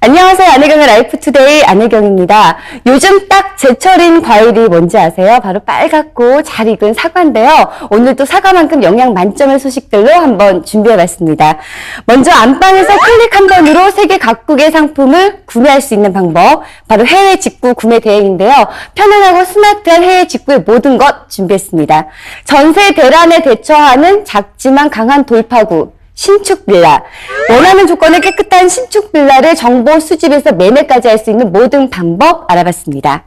안녕하세요. 안혜경의 라이프투데이 안혜경입니다. 요즘 딱 제철인 과일이 뭔지 아세요? 바로 빨갛고 잘 익은 사과인데요. 오늘 또 사과만큼 영양 만점의 소식들로 한번 준비해봤습니다. 먼저 안방에서 클릭 한 번으로 세계 각국의 상품을 구매할 수 있는 방법, 바로 해외 직구 구매 대행인데요. 편안하고 스마트한 해외 직구의 모든 것 준비했습니다. 전세 대란에 대처하는 작지만 강한 돌파구, 신축 빌라. 원하는 조건의 깨끗한 신축 빌라를 정보 수집해서 매매까지 할 수 있는 모든 방법 알아봤습니다.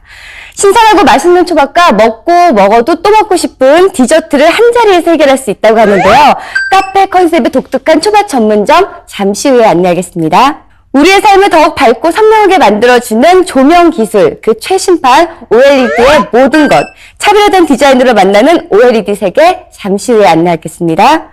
신선하고 맛있는 초밥과 먹고 먹어도 또 먹고 싶은 디저트를 한 자리에서 해결할 수 있다고 하는데요. 카페 컨셉의 독특한 초밥 전문점 잠시 후에 안내하겠습니다. 우리의 삶을 더욱 밝고 선명하게 만들어주는 조명 기술, 그 최신판 OLED의 모든 것. 차별화된 디자인으로 만나는 OLED 세계 잠시 후에 안내하겠습니다.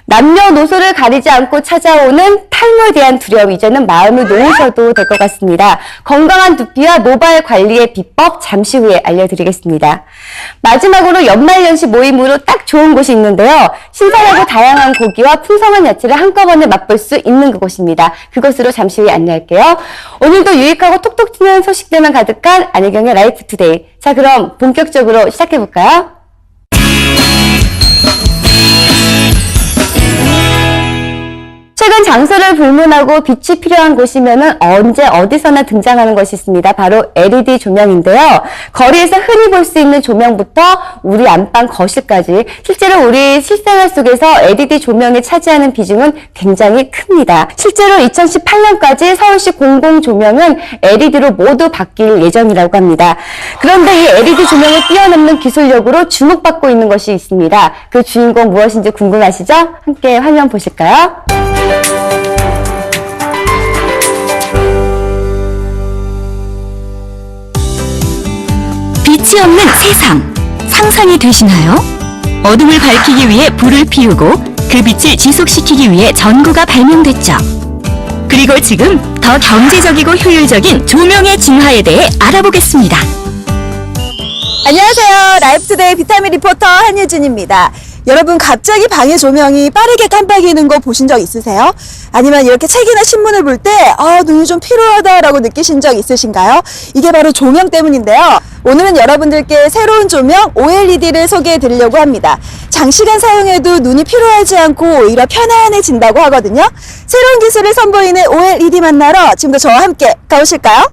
남녀노소를 가리지 않고 찾아오는 탈모에 대한 두려움, 이제는 마음을 놓으셔도 될 것 같습니다. 건강한 두피와 모발 관리의 비법 잠시 후에 알려드리겠습니다. 마지막으로 연말연시 모임으로 딱 좋은 곳이 있는데요. 신선하고 다양한 고기와 풍성한 야채를 한꺼번에 맛볼 수 있는 그곳입니다. 그곳으로 잠시 후에 안내할게요. 오늘도 유익하고 톡톡 튀는 소식들만 가득한 안혜경의 라이프투데이. 자, 그럼 본격적으로 시작해볼까요? 최근 장소를 불문하고 빛이 필요한 곳이면은 언제 어디서나 등장하는 것이 있습니다. 바로 LED 조명인데요. 거리에서 흔히 볼 수 있는 조명부터 우리 안방 거실까지 실제로 우리 실생활 속에서 LED 조명이 차지하는 비중은 굉장히 큽니다. 실제로 2018년까지 서울시 공공조명은 LED로 모두 바뀔 예정이라고 합니다. 그런데 이 LED 조명을 뛰어넘는 기술력으로 주목받고 있는 것이 있습니다. 그 주인공 무엇인지 궁금하시죠? 함께 화면 보실까요? 빛이 없는 세상, 상상이 되시나요? 어둠을 밝히기 위해 불을 피우고 그 빛을 지속시키기 위해 전구가 발명됐죠. 그리고 지금 더 경제적이고 효율적인 조명의 진화에 대해 알아보겠습니다. 안녕하세요. 라이프투데이 비타민 리포터 한유진입니다. 여러분, 갑자기 방의 조명이 빠르게 깜빡이는 거 보신 적 있으세요? 아니면 이렇게 책이나 신문을 볼 때 눈이 좀 피로하다라고 느끼신 적 있으신가요? 이게 바로 조명 때문인데요. 오늘은 여러분들께 새로운 조명 OLED를 소개해 드리려고 합니다. 장시간 사용해도 눈이 피로하지 않고 오히려 편안해진다고 하거든요. 새로운 기술을 선보이는 OLED 만나러 지금도 저와 함께 가보실까요?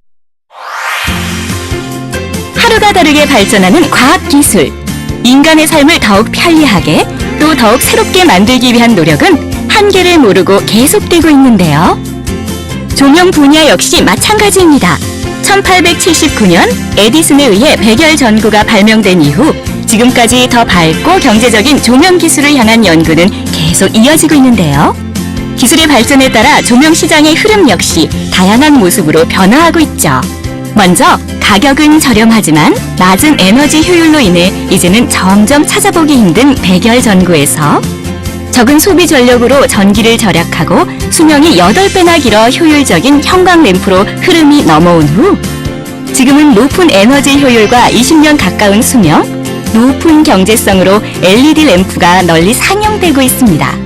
하루가 다르게 발전하는 과학기술. 인간의 삶을 더욱 편리하게 또 더욱 새롭게 만들기 위한 노력은 한계를 모르고 계속되고 있는데요. 조명 분야 역시 마찬가지입니다. 1879년 에디슨에 의해 백열 전구가 발명된 이후 지금까지 더 밝고 경제적인 조명 기술을 향한 연구는 계속 이어지고 있는데요. 기술의 발전에 따라 조명 시장의 흐름 역시 다양한 모습으로 변화하고 있죠. 먼저 가격은 저렴하지만 낮은 에너지 효율로 인해 이제는 점점 찾아보기 힘든 백열 전구에서 적은 소비 전력으로 전기를 절약하고 수명이 8배나 길어 효율적인 형광 램프로 흐름이 넘어온 후 지금은 높은 에너지 효율과 20년 가까운 수명, 높은 경제성으로 LED 램프가 널리 상용되고 있습니다.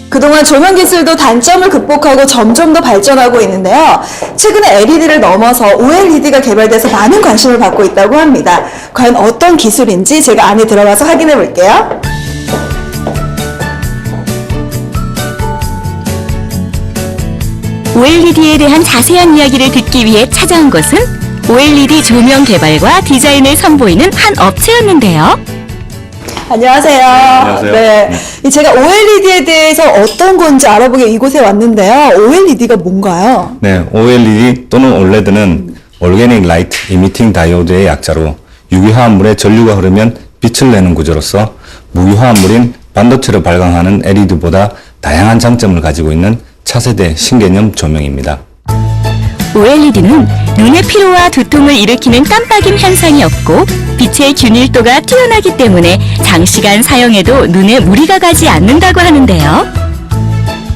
그동안 조명 기술도 단점을 극복하고 점점 더 발전하고 있는데요. 최근에 LED를 넘어서 OLED가 개발돼서 많은 관심을 받고 있다고 합니다. 과연 어떤 기술인지 제가 안에 들어가서 확인해 볼게요. OLED에 대한 자세한 이야기를 듣기 위해 찾아온 곳은 OLED 조명 개발과 디자인을 선보이는 한 업체였는데요. 안녕하세요. 안녕하세요. 네. 제가 OLED에 대해서 어떤 건지 알아보기 이곳에 왔는데요. OLED가 뭔가요? 네, OLED 또는 OLED는 Organic Light Emitting Diode의 약자로 유기화합물에 전류가 흐르면 빛을 내는 구조로서 무기화합물인 반도체로 발광하는 LED보다 다양한 장점을 가지고 있는 차세대 신개념 조명입니다. OLED는 눈의 피로와 두통을 일으키는 깜빡임 현상이 없고 빛의 균일도가 뛰어나기 때문에 장시간 사용해도 눈에 무리가 가지 않는다고 하는데요.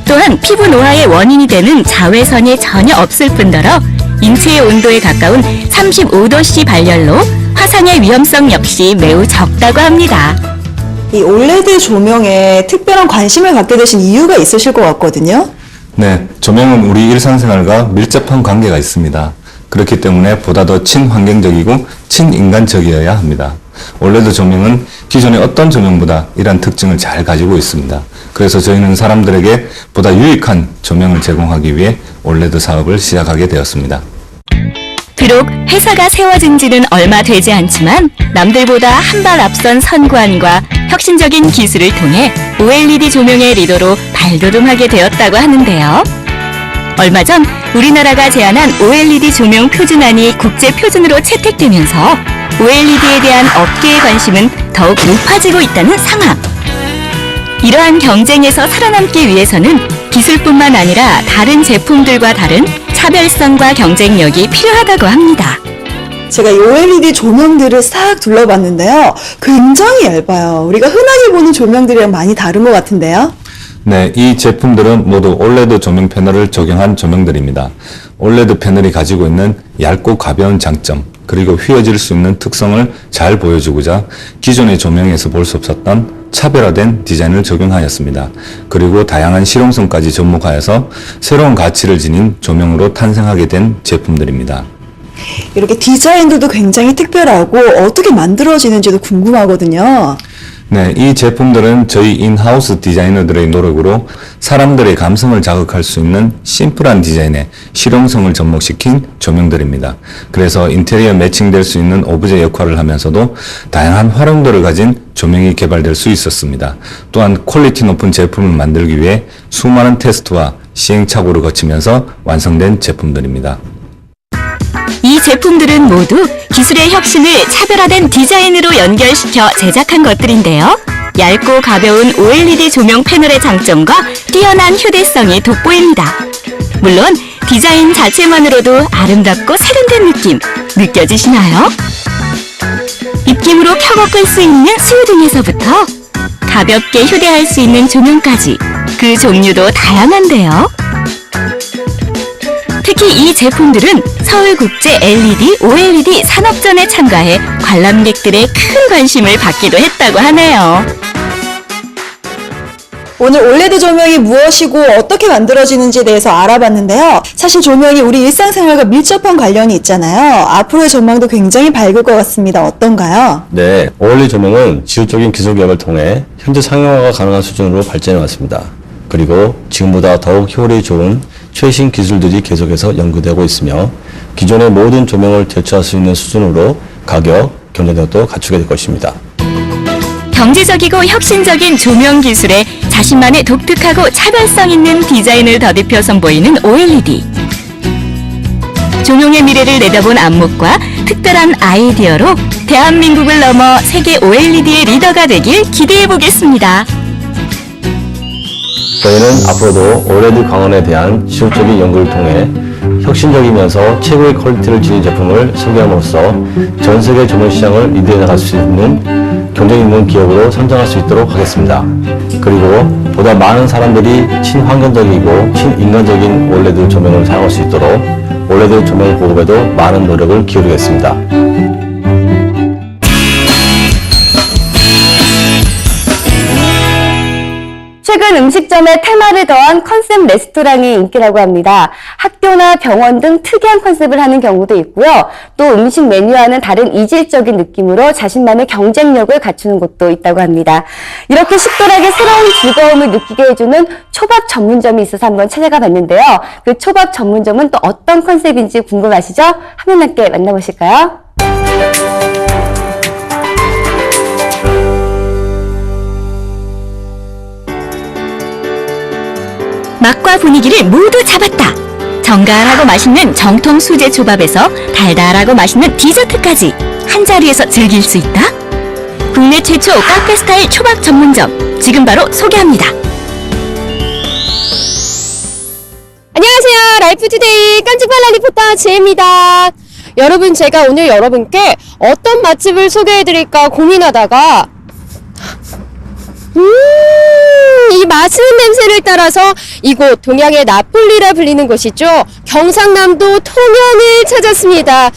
또한 피부 노화의 원인이 되는 자외선이 전혀 없을 뿐더러 인체의 온도에 가까운 35도씨 발열로 화상의 위험성 역시 매우 적다고 합니다. 이 OLED 조명에 특별한 관심을 갖게 되신 이유가 있으실 것 같거든요. 네, 조명은 우리 일상생활과 밀접한 관계가 있습니다. 그렇기 때문에 보다 더 친환경적이고 친인간적이어야 합니다. 올레드 조명은 기존의 어떤 조명보다 이러한 특징을 잘 가지고 있습니다. 그래서 저희는 사람들에게 보다 유익한 조명을 제공하기 위해 올레드 사업을 시작하게 되었습니다. 비록 회사가 세워진 지는 얼마 되지 않지만 남들보다 한 발 앞선 선구안과 혁신적인 기술을 통해 OLED 조명의 리더로 발돋움하게 되었다고 하는데요. 얼마 전 우리나라가 제안한 OLED 조명 표준안이 국제 표준으로 채택되면서 OLED에 대한 업계의 관심은 더욱 높아지고 있다는 상황. 이러한 경쟁에서 살아남기 위해서는 기술뿐만 아니라 다른 제품들과 다른 차별성과 경쟁력이 필요하다고 합니다. 제가 이 OLED 조명들을 싹 둘러봤는데요. 굉장히 얇아요. 우리가 흔하게 보는 조명들이랑 많이 다른 것 같은데요. 네, 이 제품들은 모두 올레드 조명 패널을 적용한 조명들입니다. 올레드 패널이 가지고 있는 얇고 가벼운 장점, 그리고 휘어질 수 있는 특성을 잘 보여주고자 기존의 조명에서 볼 수 없었던 차별화된 디자인을 적용하였습니다. 그리고 다양한 실용성까지 접목하여서 새로운 가치를 지닌 조명으로 탄생하게 된 제품들입니다. 이렇게 디자인들도 굉장히 특별하고 어떻게 만들어지는지도 궁금하거든요. 네, 이 제품들은 저희 인하우스 디자이너들의 노력으로 사람들의 감성을 자극할 수 있는 심플한 디자인에 실용성을 접목시킨 조명들입니다. 그래서 인테리어 매칭될 수 있는 오브제 역할을 하면서도 다양한 활용도를 가진 조명이 개발될 수 있었습니다. 또한 퀄리티 높은 제품을 만들기 위해 수많은 테스트와 시행착오를 거치면서 완성된 제품들입니다. 이 제품들은 모두 기술의 혁신을 차별화된 디자인으로 연결시켜 제작한 것들인데요. 얇고 가벼운 OLED 조명 패널의 장점과 뛰어난 휴대성이 돋보입니다. 물론 디자인 자체만으로도 아름답고 세련된 느낌 느껴지시나요? 입김으로 켜고 끌 수 있는 수유등에서부터 가볍게 휴대할 수 있는 조명까지 그 종류도 다양한데요. 특히 이 제품들은 서울국제 LED, OLED 산업전에 참가해 관람객들의 큰 관심을 받기도 했다고 하네요. 오늘 올레드 조명이 무엇이고 어떻게 만들어지는지에 대해서 알아봤는데요. 사실 조명이 우리 일상생활과 밀접한 관련이 있잖아요. 앞으로의 전망도 굉장히 밝을 것 같습니다. 어떤가요? 네, OLED 조명은 지속적인 기술 개발을 통해 현재 상용화가 가능한 수준으로 발전해 왔습니다. 그리고 지금보다 더욱 효율이 좋은 최신 기술들이 계속해서 연구되고 있으며 기존의 모든 조명을 대체할 수 있는 수준으로 가격, 경쟁력도 갖추게 될 것입니다. 경제적이고 혁신적인 조명 기술에 자신만의 독특하고 차별성 있는 디자인을 덧입혀 선보이는 OLED. 조명의 미래를 내다본 안목과 특별한 아이디어로 대한민국을 넘어 세계 OLED의 리더가 되길 기대해 보겠습니다. 저희는 앞으로도 OLED 광원에 대한 지속적인 연구를 통해 혁신적이면서 최고의 퀄리티를 지닌 제품을 소개함으로써 전 세계 조명 시장을 리드해 나갈 수 있는 경쟁 있는 기업으로 성장할 수 있도록 하겠습니다. 그리고 보다 많은 사람들이 친환경적이고 친인간적인 OLED 조명을 사용할 수 있도록 OLED 조명 보급에도 많은 노력을 기울이겠습니다. 최근 음식점에 테마를 더한 컨셉 레스토랑이 인기라고 합니다. 학교나 병원 등 특이한 컨셉을 하는 경우도 있고요. 또 음식 메뉴와는 다른 이질적인 느낌으로 자신만의 경쟁력을 갖추는 곳도 있다고 합니다. 이렇게 식도락의 새로운 즐거움을 느끼게 해주는 초밥 전문점이 있어서 한번 찾아가 봤는데요. 그 초밥 전문점은 또 어떤 컨셉인지 궁금하시죠? 화면 함께 만나보실까요? 맛과 분위기를 모두 잡았다. 정갈하고 맛있는 정통 수제 초밥에서 달달하고 맛있는 디저트까지 한 자리에서 즐길 수 있다. 국내 최초 카페 스타일 초밥 전문점 지금 바로 소개합니다. 안녕하세요. 라이프투데이 깜찍발랄 리포터 지혜입니다. 여러분, 제가 오늘 여러분께 어떤 맛집을 소개해드릴까 고민하다가 이 맛있는 냄새를 따라서 이곳 동양의 나폴리라 불리는 곳이죠. 경상남도 통영을 찾았습니다.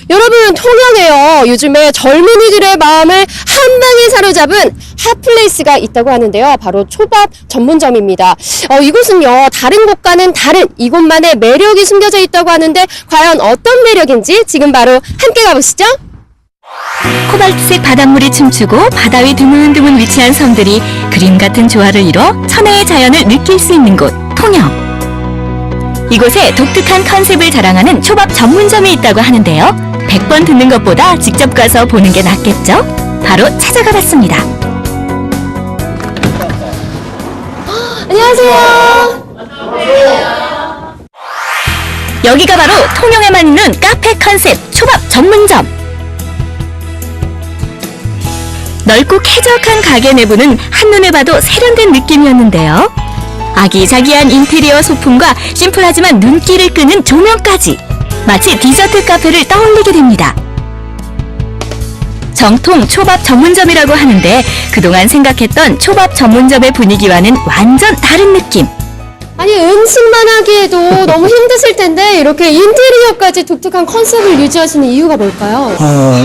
여러분, 통영에요. 요즘에 젊은이들의 마음을 한 방에 사로잡은 핫플레이스가 있다고 하는데요. 바로 초밥 전문점입니다. 이곳은요, 다른 곳과는 다른 이곳만의 매력이 숨겨져 있다고 하는데 과연 어떤 매력인지 지금 바로 함께 가보시죠. 코발트색 바닷물이 춤추고 바다 위 드문드문 위치한 섬들이 그림 같은 조화를 이뤄 천혜의 자연을 느낄 수 있는 곳, 통영. 이곳에 독특한 컨셉을 자랑하는 초밥 전문점이 있다고 하는데요. 100번 듣는 것보다 직접 가서 보는 게 낫겠죠? 바로 찾아가 봤습니다. 안녕하세요. 여기가 바로 통영에만 있는 카페 컨셉 초밥 전문점. 넓고 쾌적한 가게 내부는 한눈에 봐도 세련된 느낌이었는데요. 아기자기한 인테리어 소품과 심플하지만 눈길을 끄는 조명까지 마치 디저트 카페를 떠올리게 됩니다. 정통 초밥 전문점이라고 하는데 그동안 생각했던 초밥 전문점의 분위기와는 완전 다른 느낌. 아니, 음식만 하기에도 너무 힘드실 텐데 이렇게 인테리어까지 독특한 컨셉을 유지하시는 이유가 뭘까요?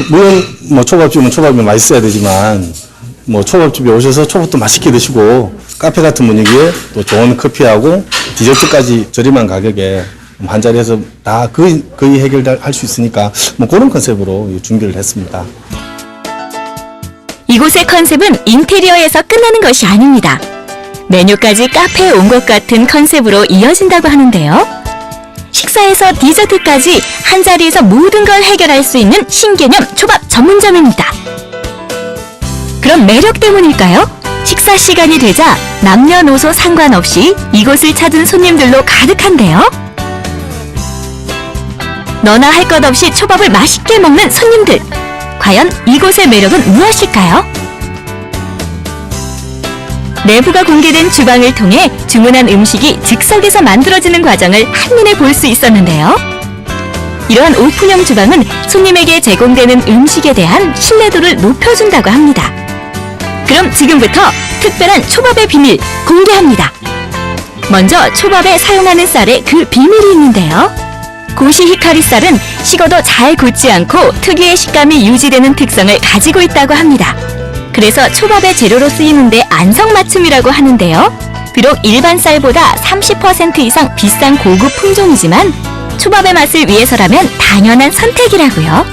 물론 뭐 초밥집은 초밥이 맛있어야 되지만 뭐 초밥집에 오셔서 초밥도 맛있게 드시고 카페 같은 분위기에 또 좋은 커피하고 디저트까지 저렴한 가격에 한 자리에서 다 거의 해결할 수 있으니까 뭐 그런 컨셉으로 준비를 했습니다. 이곳의 컨셉은 인테리어에서 끝나는 것이 아닙니다. 메뉴까지 카페에 온 것 같은 컨셉으로 이어진다고 하는데요. 식사에서 디저트까지 한 자리에서 모든 걸 해결할 수 있는 신개념 초밥 전문점입니다. 그럼 매력 때문일까요? 식사 시간이 되자 남녀노소 상관없이 이곳을 찾은 손님들로 가득한데요. 너나 할 것 없이 초밥을 맛있게 먹는 손님들. 과연 이곳의 매력은 무엇일까요? 내부가 공개된 주방을 통해 주문한 음식이 즉석에서 만들어지는 과정을 한눈에 볼 수 있었는데요. 이러한 오픈형 주방은 손님에게 제공되는 음식에 대한 신뢰도를 높여준다고 합니다. 그럼 지금부터 특별한 초밥의 비밀 공개합니다. 먼저 초밥에 사용하는 쌀에 그 비밀이 있는데요. 고시 히카리 쌀은 식어도 잘 굳지 않고 특유의 식감이 유지되는 특성을 가지고 있다고 합니다. 그래서 초밥의 재료로 쓰이는데 안성맞춤이라고 하는데요. 비록 일반 쌀보다 30% 이상 비싼 고급 품종이지만 초밥의 맛을 위해서라면 당연한 선택이라고요.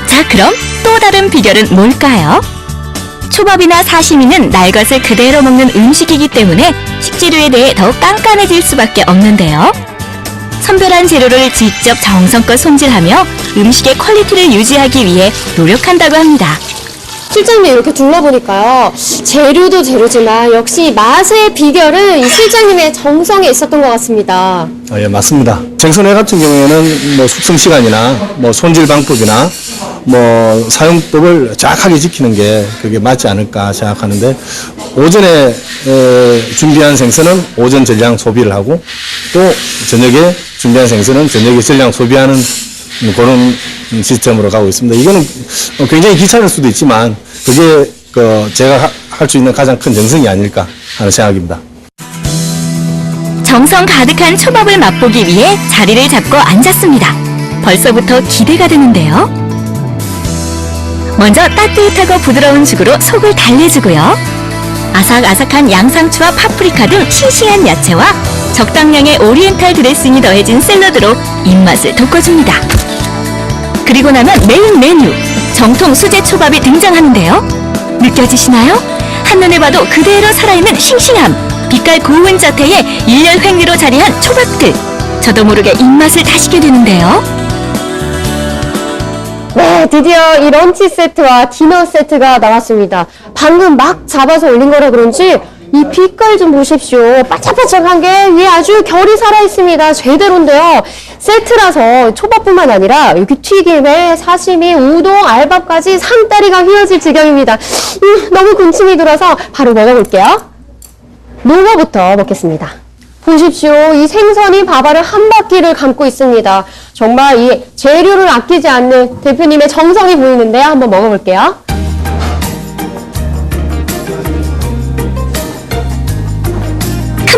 자, 그럼 또 다른 비결은 뭘까요? 초밥이나 사시미는 날 것을 그대로 먹는 음식이기 때문에 식재료에 대해 더욱 깐깐해질 수밖에 없는데요. 선별한 재료를 직접 정성껏 손질하며 음식의 퀄리티를 유지하기 위해 노력한다고 합니다. 실장님 이렇게 둘러보니까요. 재료도 재료지만 역시 맛의 비결은 이 실장님의 정성에 있었던 것 같습니다. 예, 맞습니다. 생선회 같은 경우에는 뭐 숙성 시간이나 뭐 손질 방법이나 뭐 사용법을 정확하게 지키는 게 그게 맞지 않을까 생각하는데 오전에 준비한 생선은 오전 전량 소비를 하고 또 저녁에 준비한 생선은 저녁에 전량 소비하는 그런 시스템으로 가고 있습니다. 이거는 굉장히 귀찮을 수도 있지만 그게 제가 할 수 있는 가장 큰 정성이 아닐까 하는 생각입니다. 정성 가득한 초밥을 맛보기 위해 자리를 잡고 앉았습니다. 벌써부터 기대가 되는데요. 먼저 따뜻하고 부드러운 죽으로 속을 달래주고요. 아삭아삭한 양상추와 파프리카 등 싱싱한 야채와 적당량의 오리엔탈 드레싱이 더해진 샐러드로 입맛을 돋궈줍니다. 그리고 나면 메인 메뉴, 정통 수제 초밥이 등장하는데요. 느껴지시나요? 한눈에 봐도 그대로 살아있는 싱싱함, 빛깔 고운 자태에 일렬 횡리로 자리한 초밥들. 저도 모르게 입맛을 다시게 되는데요. 네, 드디어 이 런치 세트와 디너 세트가 나왔습니다. 방금 막 잡아서 올린 거라 그런지 이 빛깔 좀 보십시오. 바짝바짝한 게 위에 아주 결이 살아있습니다. 제대로인데요. 세트라서 초밥뿐만 아니라 여기 튀김에 사시미, 우동, 알밥까지 상다리가 휘어질 지경입니다. 너무 군침이 돌아서 바로 먹어볼게요. 농어부터 먹겠습니다. 보십시오. 이 생선이 밥알을 한 바퀴를 감고 있습니다. 정말 이 재료를 아끼지 않는 대표님의 정성이 보이는데요. 한번 먹어볼게요.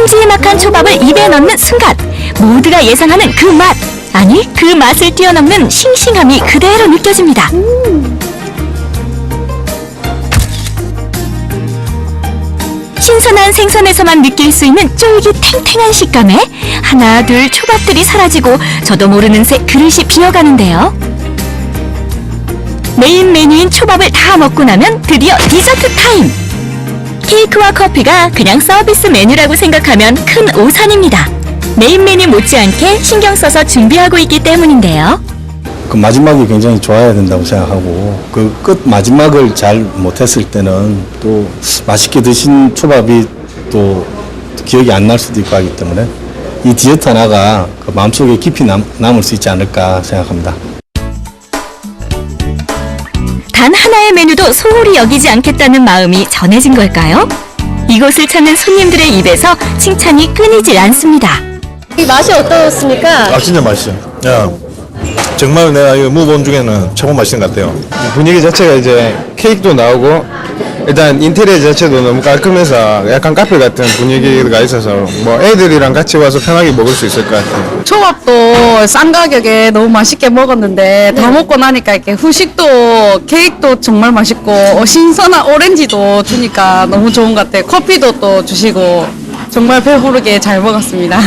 큼지막한 초밥을 입에 넣는 순간 모두가 예상하는 그 맛, 아니 그 맛을 뛰어넘는 싱싱함이 그대로 느껴집니다. 신선한 생선에서만 느낄 수 있는 쫄깃탱탱한 식감에 하나 둘 초밥들이 사라지고 저도 모르는 새 그릇이 비어가는데요. 메인 메뉴인 초밥을 다 먹고 나면 드디어 디저트 타임! 케이크와 커피가 그냥 서비스 메뉴라고 생각하면 큰 오산입니다. 메인 메뉴 못지않게 신경 써서 준비하고 있기 때문인데요. 그 마지막이 굉장히 좋아야 된다고 생각하고 그 끝 마지막을 잘 못했을 때는 또 맛있게 드신 초밥이 또 기억이 안 날 수도 있고 하기 때문에 이 디저트 하나가 그 마음속에 깊이 남을 수 있지 않을까 생각합니다. 단 하나의 메뉴도 소홀히 여기지 않겠다는 마음이 전해진 걸까요? 이곳을 찾는 손님들의 입에서 칭찬이 끊이질 않습니다. 이 맛이 어떠셨습니까? 아 진짜 맛있어요. 야 정말 내가 이거 먹어본 중에는 최고 맛있는 것 같아요. 분위기 자체가 이제 케이크도 나오고 일단 인테리어 자체도 너무 깔끔해서 약간 카페 같은 분위기가 있어서 뭐 애들이랑 같이 와서 편하게 먹을 수 있을 것 같아요. 초밥도 싼 가격에 너무 맛있게 먹었는데 다 먹고 나니까 이렇게 후식도 케이크도 정말 맛있고 신선한 오렌지도 주니까 너무 좋은 것 같아요. 커피도 또 주시고 정말 배부르게 잘 먹었습니다.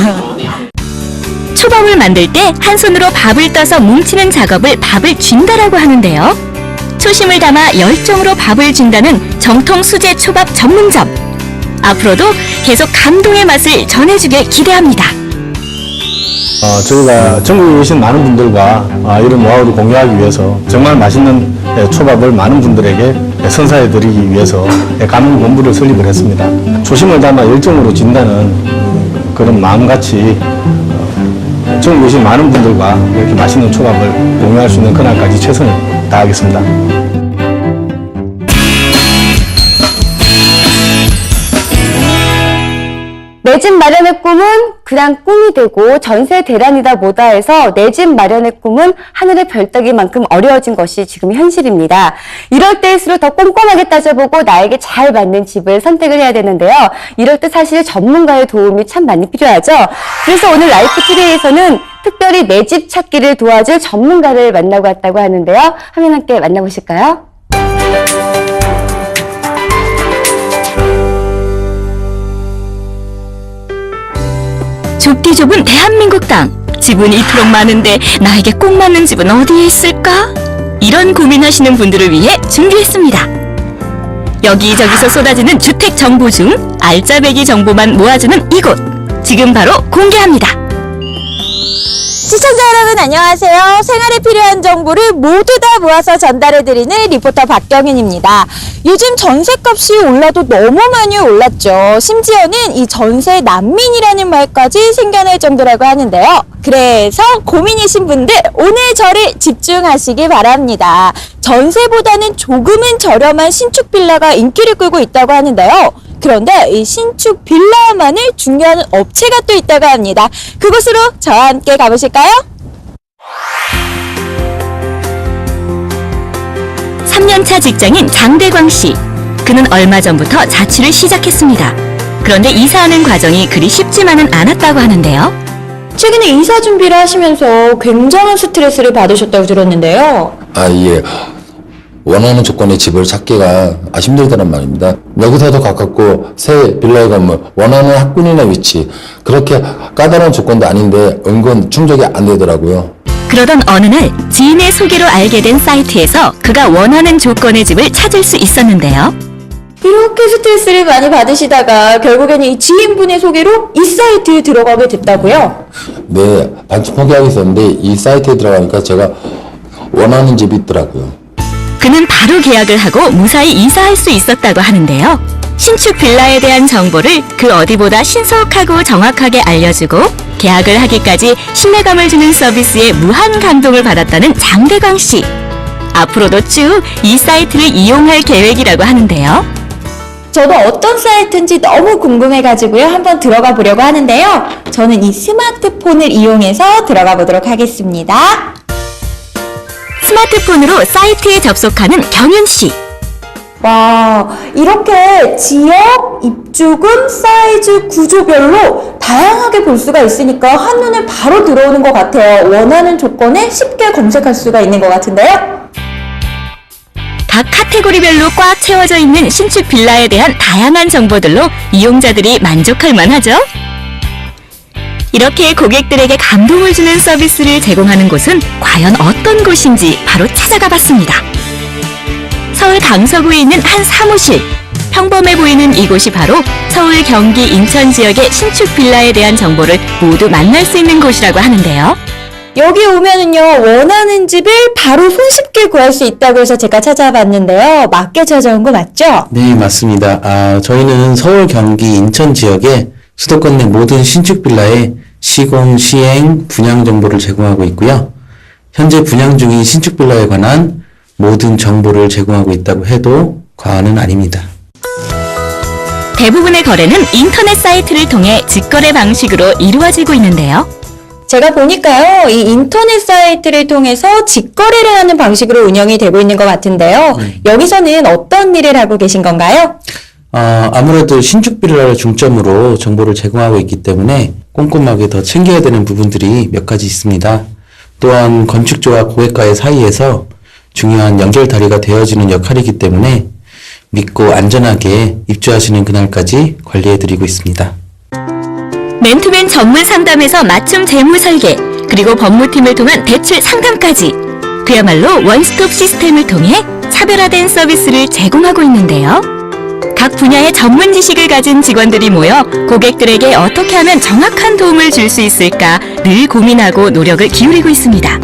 초밥을 만들 때 한 손으로 밥을 떠서 뭉치는 작업을 밥을 쥔다라고 하는데요. 초심을 담아 열정으로 밥을 준다는 정통 수제 초밥 전문점. 앞으로도 계속 감동의 맛을 전해주길 기대합니다. 저희가 전국에 계신 많은 분들과 이런 노하우를 공유하기 위해서 정말 맛있는 초밥을 많은 분들에게 선사해 드리기 위해서 가문 본부를 설립을 했습니다. 초심을 담아 열정으로 진다는 그런 마음같이 전국에 계신 많은 분들과 이렇게 맛있는 초밥을 공유할 수 있는 그날까지 최선을 다하겠습니다. 내 집 마련의 꿈은 그냥 꿈이 되고 전세 대란이다 뭐다 해서 내 집 마련의 꿈은 하늘의 별따기만큼 어려워진 것이 지금 현실입니다. 이럴 때일수록 더 꼼꼼하게 따져보고 나에게 잘 맞는 집을 선택을 해야 되는데요. 이럴 때 사실 전문가의 도움이 참 많이 필요하죠. 그래서 오늘 라이프 투데이에서는 특별히 내 집 찾기를 도와줄 전문가를 만나고 왔다고 하는데요. 화면 함께 만나보실까요? 좁디 좁은 대한민국 땅. 집은 이토록 많은데 나에게 꼭 맞는 집은 어디에 있을까? 이런 고민하시는 분들을 위해 준비했습니다. 여기저기서 쏟아지는 주택 정보 중 알짜배기 정보만 모아주는 이곳. 지금 바로 공개합니다. 시청자 여러분 안녕하세요. 생활에 필요한 정보를 모두 다 모아서 전달해드리는 리포터 박경윤입니다. 요즘 전셋값이 올라도 너무 많이 올랐죠. 심지어는 이 전세 난민이라는 말까지 생겨날 정도라고 하는데요. 그래서 고민이신 분들 오늘 저를 집중하시기 바랍니다. 전세보다는 조금은 저렴한 신축 빌라가 인기를 끌고 있다고 하는데요. 그런데 이 신축 빌라만을 중개하는 업체가 또 있다고 합니다. 그곳으로 저와 함께 가보실까요? 3년차 직장인 장대광 씨. 그는 얼마 전부터 자취를 시작했습니다. 그런데 이사하는 과정이 그리 쉽지만은 않았다고 하는데요. 최근에 이사 준비를 하시면서 굉장한 스트레스를 받으셨다고 들었는데요. 예. 원하는 조건의 집을 찾기가 힘들다는 말입니다. 여기서도 가깝고 새 빌라에 가면 원하는 학군이나 위치 그렇게 까다로운 조건도 아닌데 은근 충족이 안 되더라고요. 그러던 어느 날 지인의 소개로 알게 된 사이트에서 그가 원하는 조건의 집을 찾을 수 있었는데요. 이렇게 스트레스를 많이 받으시다가 결국에는 이 지인분의 소개로 이 사이트에 들어가게 됐다고요? 네, 반쯤 포기하고 있었는데 이 사이트에 들어가니까 제가 원하는 집이 있더라고요. 그는 바로 계약을 하고 무사히 이사할 수 있었다고 하는데요. 신축 빌라에 대한 정보를 그 어디보다 신속하고 정확하게 알려주고 계약을 하기까지 신뢰감을 주는 서비스에 무한 감동을 받았다는 장대광 씨. 앞으로도 쭉 이 사이트를 이용할 계획이라고 하는데요. 저도 어떤 사이트인지 너무 궁금해가지고요. 한번 들어가 보려고 하는데요. 저는 이 스마트폰을 이용해서 들어가 보도록 하겠습니다. 스마트폰으로 사이트에 접속하는 경윤 씨. 와, 이렇게 지역, 입주금, 사이즈, 구조별로 다양하게 볼 수가 있으니까 한눈에 바로 들어오는 것 같아요. 원하는 조건에 쉽게 검색할 수가 있는 것 같은데요. 각 카테고리별로 꽉 채워져 있는 신축 빌라에 대한 다양한 정보들로 이용자들이 만족할 만하죠. 이렇게 고객들에게 감동을 주는 서비스를 제공하는 곳은 과연 어떤 곳인지 바로 찾아가 봤습니다. 서울 강서구에 있는 한 사무실. 평범해 보이는 이곳이 바로 서울, 경기, 인천 지역의 신축 빌라에 대한 정보를 모두 만날 수 있는 곳이라고 하는데요. 여기 오면은요, 원하는 집을 바로 손쉽게 구할 수 있다고 해서 제가 찾아봤는데요. 맞게 찾아온 거 맞죠? 네, 맞습니다. 저희는 서울, 경기, 인천 지역의 수도권 내 모든 신축 빌라의 시공, 시행, 분양 정보를 제공하고 있고요. 현재 분양 중인 신축 빌라에 관한 모든 정보를 제공하고 있다고 해도 과언은 아닙니다. 대부분의 거래는 인터넷 사이트를 통해 직거래 방식으로 이루어지고 있는데요. 제가 보니까요, 이 인터넷 사이트를 통해서 직거래를 하는 방식으로 운영이 되고 있는 것 같은데요. 여기서는 어떤 일을 하고 계신 건가요? 아무래도 신축 빌라를 중점으로 정보를 제공하고 있기 때문에 꼼꼼하게 더 챙겨야 되는 부분들이 몇 가지 있습니다. 또한 건축주와 고객과의 사이에서 중요한 연결다리가 되어지는 역할이기 때문에 믿고 안전하게 입주하시는 그날까지 관리해드리고 있습니다. 맨투맨 전문 상담에서 맞춤 재무 설계, 그리고 법무팀을 통한 대출 상담까지 그야말로 원스톱 시스템을 통해 차별화된 서비스를 제공하고 있는데요. 각 분야의 전문 지식을 가진 직원들이 모여 고객들에게 어떻게 하면 정확한 도움을 줄 수 있을까 늘 고민하고 노력을 기울이고 있습니다.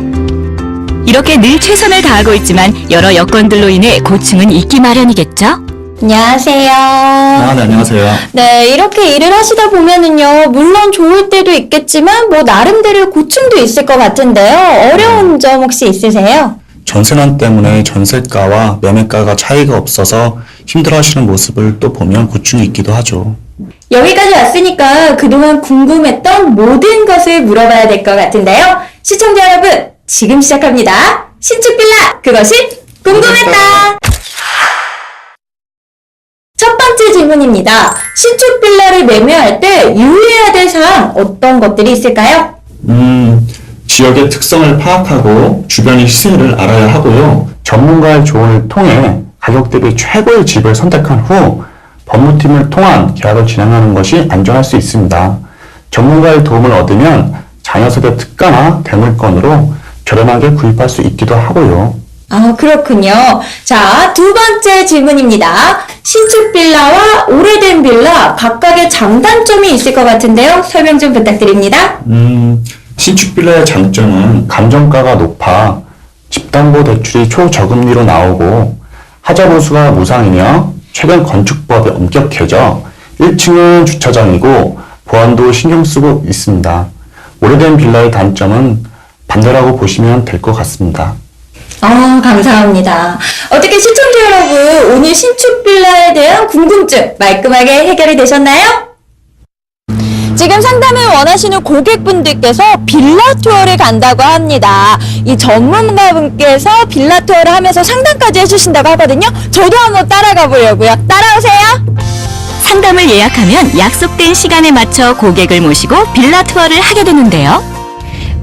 이렇게 늘 최선을 다하고 있지만 여러 여건들로 인해 고충은 있기 마련이겠죠? 안녕하세요. 네, 안녕하세요. 네, 이렇게 일을 하시다 보면은요, 물론 좋을 때도 있겠지만, 나름대로 고충도 있을 것 같은데요. 어려운 점 혹시 있으세요? 전세난 때문에 전세가와 매매가가 차이가 없어서 힘들어하시는 모습을 또 보면 고충이 있기도 하죠. 여기까지 왔으니까 그동안 궁금했던 모든 것을 물어봐야 될 것 같은데요. 시청자 여러분, 지금 시작합니다. 신축 빌라, 그것이 궁금했다. 첫 번째 질문입니다. 신축 빌라를 매매할 때 유의해야 될 사항 어떤 것들이 있을까요? 지역의 특성을 파악하고 주변의 시세를 알아야 하고요. 전문가의 조언을 통해 가격 대비 최고의 집을 선택한 후 법무팀을 통한 계약을 진행하는 것이 안전할 수 있습니다. 전문가의 도움을 얻으면 자녀세대 특가나 대물건으로 저렴하게 구입할 수 있기도 하고요. 아, 그렇군요. 자, 두 번째 질문입니다. 신축 빌라와 오래된 빌라 각각의 장단점이 있을 것 같은데요. 설명 좀 부탁드립니다. 신축 빌라의 장점은 감정가가 높아 집담보대출이 초저금리로 나오고 하자보수가 무상이며 최근 건축법이 엄격해져 1층은 주차장이고 보안도 신경 쓰고 있습니다. 오래된 빌라의 단점은 반대라고 보시면 될 것 같습니다. 감사합니다. 어떻게 시청자 여러분, 오늘 신축 빌라에 대한 궁금증 말끔하게 해결이 되셨나요? 지금 상담을 원하시는 고객분들께서 빌라 투어를 간다고 합니다. 이 전문가분께서 빌라 투어를 하면서 상담까지 해주신다고 하거든요. 저도 한번 따라가 보려고요. 따라오세요. 상담을 예약하면 약속된 시간에 맞춰 고객을 모시고 빌라 투어를 하게 되는데요.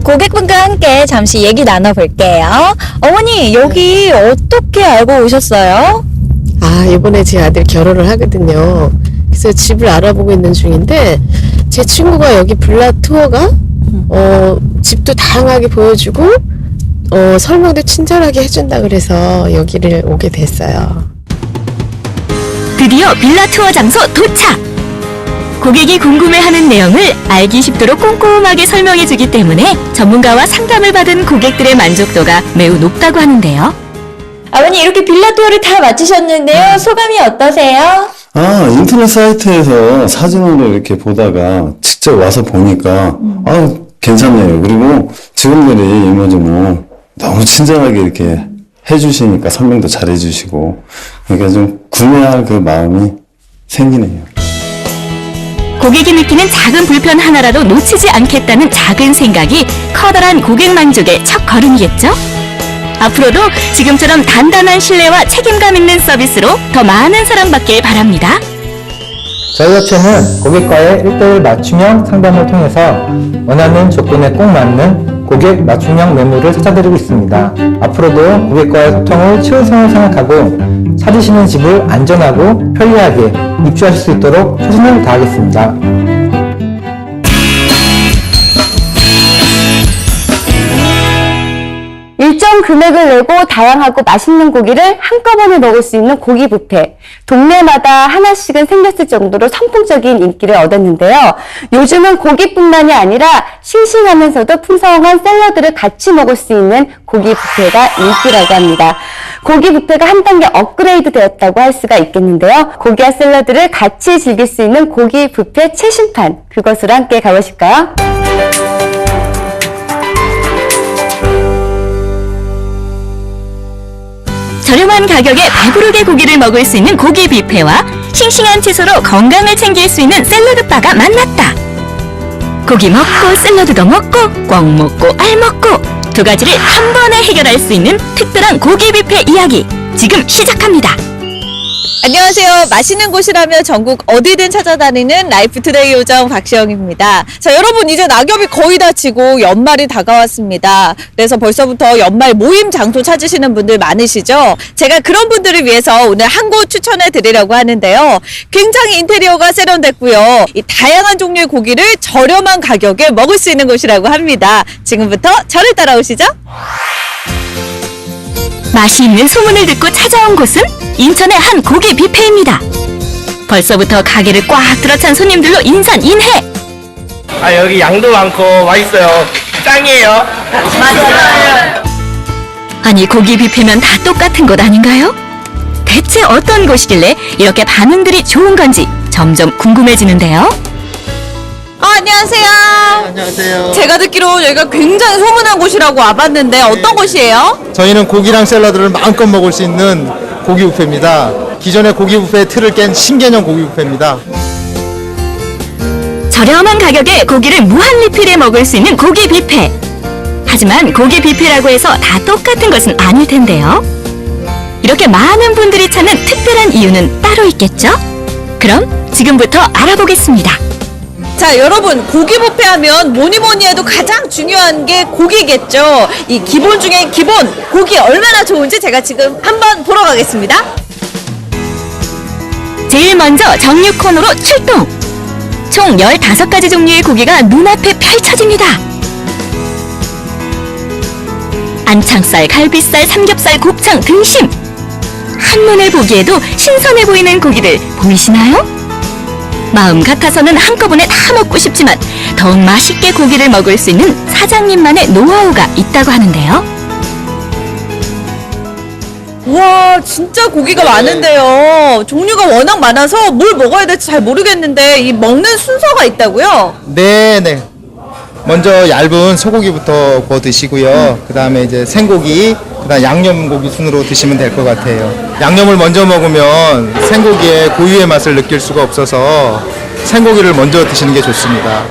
고객분과 함께 잠시 얘기 나눠볼게요. 어머니, 여기 어떻게 알고 오셨어요? 이번에 제 아들 결혼을 하거든요. 그래서 집을 알아보고 있는 중인데, 제 친구가 여기 빌라 투어가, 집도 다양하게 보여주고, 설명도 친절하게 해준다 그래서 여기를 오게 됐어요. 드디어 빌라 투어 장소 도착! 고객이 궁금해하는 내용을 알기 쉽도록 꼼꼼하게 설명해주기 때문에 전문가와 상담을 받은 고객들의 만족도가 매우 높다고 하는데요. 아버님, 이렇게 빌라 투어를 다 마치셨는데요. 소감이 어떠세요? 인터넷 사이트에서 사진으로 이렇게 보다가 직접 와서 보니까, 괜찮네요. 그리고 직원들이 이모저모 너무 친절하게 이렇게 해주시니까 설명도 잘 해주시고, 그러니까 좀 구매할 그 마음이 생기네요. 고객이 느끼는 작은 불편 하나라도 놓치지 않겠다는 작은 생각이 커다란 고객 만족의 첫 걸음이겠죠? 앞으로도 지금처럼 단단한 신뢰와 책임감 있는 서비스로 더 많은 사랑받길 바랍니다. 저희 업체는 고객과의 1:1 맞춤형 상담을 통해서 원하는 조건에 꼭 맞는 고객 맞춤형 매물을 찾아드리고 있습니다. 앞으로도 고객과의 소통을 최우선으로 생각하고 찾으시는 집을 안전하고 편리하게 입주하실 수 있도록 최선을 다하겠습니다. 일정 금액을 내고 다양하고 맛있는 고기를 한꺼번에 먹을 수 있는 고기 뷔페. 동네마다 하나씩은 생겼을 정도로 선풍적인 인기를 얻었는데요. 요즘은 고기뿐만이 아니라 싱싱하면서도 풍성한 샐러드를 같이 먹을 수 있는 고기 뷔페가 인기라고 합니다. 고기 뷔페가 한 단계 업그레이드 되었다고 할 수가 있겠는데요. 고기와 샐러드를 같이 즐길 수 있는 고기 뷔페 최신판, 그것으로 함께 가보실까요? 저렴한 가격에 배부르게 고기를 먹을 수 있는 고기 뷔페와 싱싱한 채소로 건강을 챙길 수 있는 샐러드바가 만났다. 고기 먹고 샐러드도 먹고 꽉 먹고 알 먹고 두 가지를 한 번에 해결할 수 있는 특별한 고기 뷔페 이야기 지금 시작합니다. 안녕하세요. 맛있는 곳이라면 전국 어디든 찾아다니는 라이프투데이 요정 박시영입니다. 자, 여러분 이제 낙엽이 거의 다 지고 연말이 다가왔습니다. 그래서 벌써부터 연말 모임 장소 찾으시는 분들 많으시죠? 제가 그런 분들을 위해서 오늘 한 곳 추천해 드리려고 하는데요. 굉장히 인테리어가 세련됐고요. 이 다양한 종류의 고기를 저렴한 가격에 먹을 수 있는 곳이라고 합니다. 지금부터 저를 따라오시죠. 맛이 있는 소문을 듣고 찾아온 곳은 인천의 한 고기 뷔페입니다. 벌써부터 가게를 꽉 들어찬 손님들로 인산인해. 여기 양도 많고 맛있어요. 짱이에요. 맞아요. 아니 고기 뷔페면 다 똑같은 곳 아닌가요? 대체 어떤 곳이길래 이렇게 반응들이 좋은 건지 점점 궁금해지는데요. 안녕하세요. 안녕하세요. 제가 듣기로 여기가 굉장히 소문난 곳이라고 와봤는데 어떤 곳이에요? 저희는 고기랑 샐러드를 마음껏 먹을 수 있는 고기 뷔페입니다. 기존의 고기 뷔페의 틀을 깬 신개념 고기 뷔페입니다. 저렴한 가격에 고기를 무한 리필해 먹을 수 있는 고기 뷔페. 하지만 고기 뷔페라고 해서 다 똑같은 것은 아닐 텐데요. 이렇게 많은 분들이 찾는 특별한 이유는 따로 있겠죠? 그럼 지금부터 알아보겠습니다. 자, 여러분 고기 뷔페 하면 뭐니 해도 가장 중요한 게 고기겠죠. 이 기본 중에 기본 고기 얼마나 좋은지 제가 지금 한번 보러 가겠습니다. 제일 먼저 정육 코너로 출동! 총 15가지 종류의 고기가 눈앞에 펼쳐집니다. 안창살, 갈비살, 삼겹살, 곱창, 등심! 한눈에 보기에도 신선해 보이는 고기들 보이시나요? 마음 같아서는 한꺼번에 다 먹고 싶지만 더욱 맛있게 고기를 먹을 수 있는 사장님만의 노하우가 있다고 하는데요. 와, 진짜 고기가 많은데요. 종류가 워낙 많아서 뭘 먹어야 될지 잘 모르겠는데 이 먹는 순서가 있다고요? 네네. 먼저 얇은 소고기부터 구워 드시고요. 그 다음에 이제 생고기, 그 다음 양념고기 순으로 드시면 될 것 같아요. 양념을 먼저 먹으면 생고기의 고유의 맛을 느낄 수가 없어서 생고기를 먼저 드시는 게 좋습니다.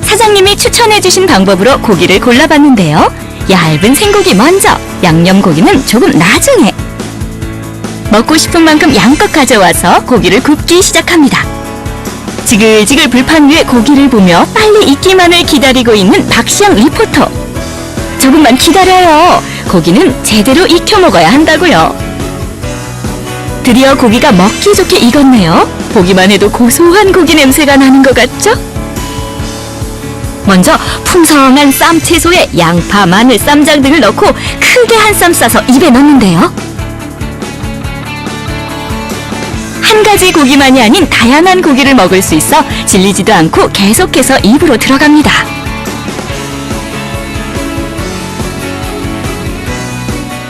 사장님이 추천해주신 방법으로 고기를 골라봤는데요. 얇은 생고기 먼저, 양념고기는 조금 나중에. 먹고 싶은 만큼 양껏 가져와서 고기를 굽기 시작합니다. 지글지글 불판 위에 고기를 보며 빨리 익기만을 기다리고 있는 박시영 리포터. 조금만 기다려요. 고기는 제대로 익혀 먹어야 한다고요. 드디어 고기가 먹기 좋게 익었네요. 보기만 해도 고소한 고기 냄새가 나는 것 같죠? 먼저 풍성한 쌈 채소에 양파, 마늘, 쌈장 등을 넣고 크게 한 쌈 싸서 입에 넣는데요. 한 가지 고기만이 아닌 다양한 고기를 먹을 수 있어 질리지도 않고 계속해서 입으로 들어갑니다.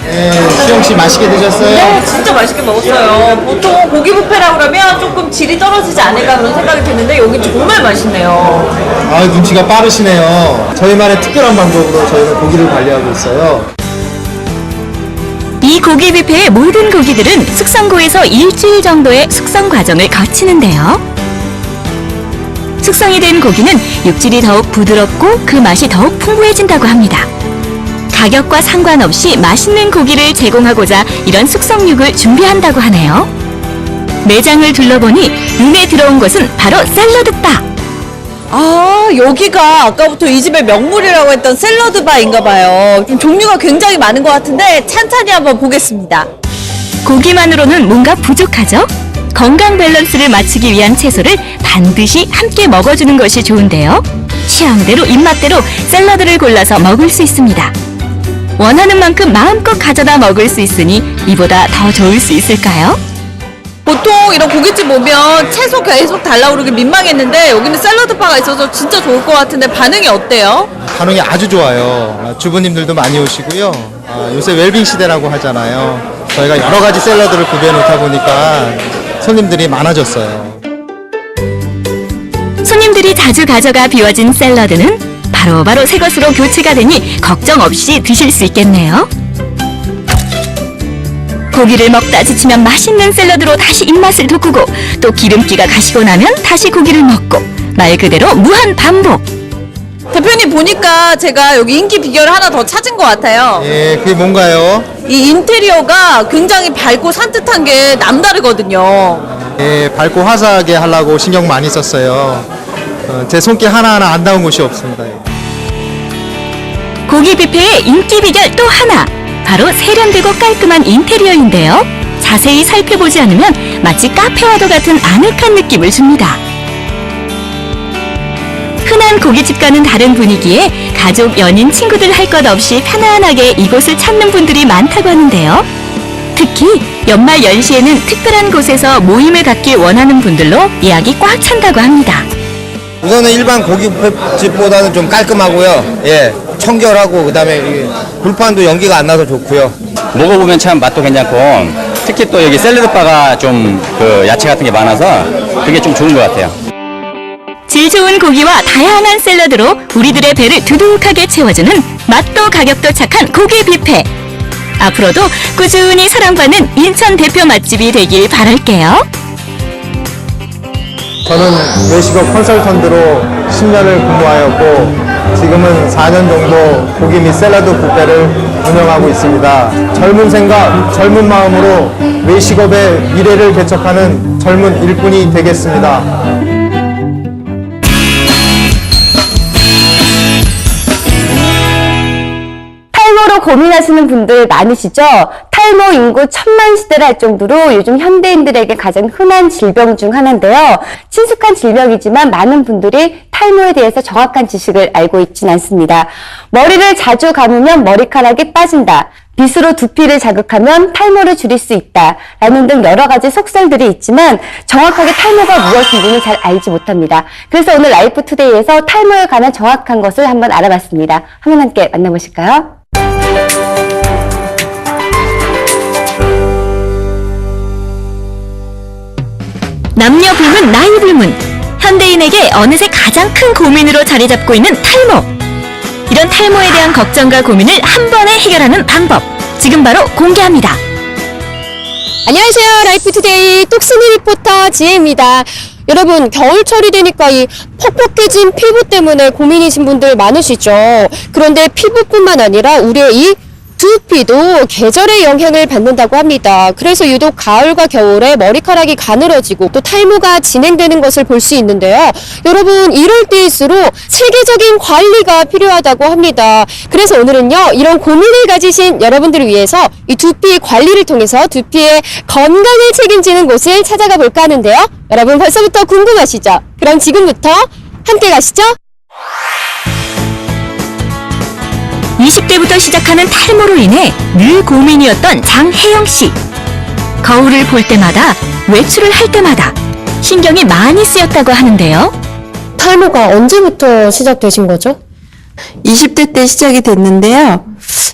네, 수영씨 맛있게 드셨어요? 네, 진짜 맛있게 먹었어요. 보통 고기 뷔페라고 그러면 조금 질이 떨어지지 않을까 그런 생각이 드는데 여기 정말 맛있네요. 아, 눈치가 빠르시네요. 저희만의 특별한 방법으로 저희는 고기를 관리하고 있어요. 이 고기 뷔페의 모든 고기들은 숙성고에서 일주일 정도의 숙성 과정을 거치는데요. 숙성이 된 고기는 육질이 더욱 부드럽고 그 맛이 더욱 풍부해진다고 합니다. 가격과 상관없이 맛있는 고기를 제공하고자 이런 숙성육을 준비한다고 하네요. 매장을 둘러보니 눈에 들어온 것은 바로 샐러드바. 아, 여기가 아까부터 이 집의 명물이라고 했던 샐러드바인가 봐요. 좀 종류가 굉장히 많은 것 같은데 찬찬히 한번 보겠습니다. 고기만으로는 뭔가 부족하죠? 건강 밸런스를 맞추기 위한 채소를 반드시 함께 먹어주는 것이 좋은데요. 취향대로 입맛대로 샐러드를 골라서 먹을 수 있습니다. 원하는 만큼 마음껏 가져다 먹을 수 있으니 이보다 더 좋을 수 있을까요? 보통 이런 고깃집 오면 채소 계속 달라고 그러기 민망했는데 여기는 샐러드바가 있어서 진짜 좋을 것 같은데 반응이 어때요? 반응이 아주 좋아요. 주부님들도 많이 오시고요. 요새 웰빙 시대라고 하잖아요. 저희가 여러 가지 샐러드를 구비해 놓다 보니까 손님들이 많아졌어요. 손님들이 자주 가져가 비워진 샐러드는 바로바로 새 것으로 교체가 되니 걱정 없이 드실 수 있겠네요. 고기를 먹다 지치면 맛있는 샐러드로 다시 입맛을 돋구고 또 기름기가 가시고 나면 다시 고기를 먹고 말 그대로 무한 반복. 대표님 보니까 제가 여기 인기 비결을 하나 더 찾은 것 같아요. 예, 그게 뭔가요? 이 인테리어가 굉장히 밝고 산뜻한 게 남다르거든요. 예, 밝고 화사하게 하려고 신경 많이 썼어요. 제 손길 하나하나 안 닿은 곳이 없습니다. 고기 뷔페의 인기 비결 또 하나, 바로 세련되고 깔끔한 인테리어인데요. 자세히 살펴보지 않으면 마치 카페와도 같은 아늑한 느낌을 줍니다. 흔한 고깃집과는 다른 분위기에 가족, 연인, 친구들 할 것 없이 편안하게 이곳을 찾는 분들이 많다고 하는데요. 특히 연말 연시에는 특별한 곳에서 모임을 갖길 원하는 분들로 예약이 꽉 찬다고 합니다. 우선은 일반 고깃집보다는 좀 깔끔하고요. 예, 청결하고 그다음에 이 불판도 연기가 안 나서 좋고요. 먹어보면 참 맛도 괜찮고 특히 또 여기 샐러드바가 좀 그 야채 같은 게 많아서 그게 좀 좋은 것 같아요. 질 좋은 고기와 다양한 샐러드로 우리들의 배를 두둑하게 채워주는 맛도 가격도 착한 고기 뷔페. 앞으로도 꾸준히 사랑받는 인천 대표 맛집이 되길 바랄게요. 저는 외식업 컨설턴트로 10년을 근무하였고 지금은 4년 정도 고기 및 샐러드 뷔페를 운영하고 있습니다. 젊은 생각, 젊은 마음으로 외식업의 미래를 개척하는 젊은 일꾼이 되겠습니다. 탈모로 고민하시는 분들 많으시죠? 탈모 인구 1000만 시대를 할 정도로 요즘 현대인들에게 가장 흔한 질병 중 하나인데요. 친숙한 질병이지만 많은 분들이 탈모에 대해서 정확한 지식을 알고 있진 않습니다. 머리를 자주 감으면 머리카락이 빠진다. 빗으로 두피를 자극하면 탈모를 줄일 수 있다. 라는 등 여러 가지 속설들이 있지만 정확하게 탈모가 무엇인지는 잘 알지 못합니다. 그래서 오늘 라이프투데이에서 탈모에 관한 정확한 것을 한번 알아봤습니다. 한번 함께 만나보실까요? 남녀 불문, 나이 불문. 현대인에게 어느새 가장 큰 고민으로 자리 잡고 있는 탈모. 이런 탈모에 대한 걱정과 고민을 한 번에 해결하는 방법. 지금 바로 공개합니다. 안녕하세요. 라이프투데이 똑순이 리포터 지혜입니다. 여러분, 겨울철이 되니까 이 퍽퍽해진 피부 때문에 고민이신 분들 많으시죠. 그런데 피부뿐만 아니라 우리의 이 두피도 계절의 영향을 받는다고 합니다. 그래서 유독 가을과 겨울에 머리카락이 가늘어지고 또 탈모가 진행되는 것을 볼 수 있는데요. 여러분, 이럴 때일수록 체계적인 관리가 필요하다고 합니다. 그래서 오늘은요, 이런 고민을 가지신 여러분들을 위해서 이 두피 관리를 통해서 두피의 건강을 책임지는 곳을 찾아가 볼까 하는데요. 여러분 벌써부터 궁금하시죠? 그럼 지금부터 함께 가시죠. 20대부터 시작하는 탈모로 인해 늘 고민이었던 장혜영 씨. 거울을 볼 때마다, 외출을 할 때마다 신경이 많이 쓰였다고 하는데요. 탈모가 언제부터 시작되신 거죠? 20대 때 시작이 됐는데요.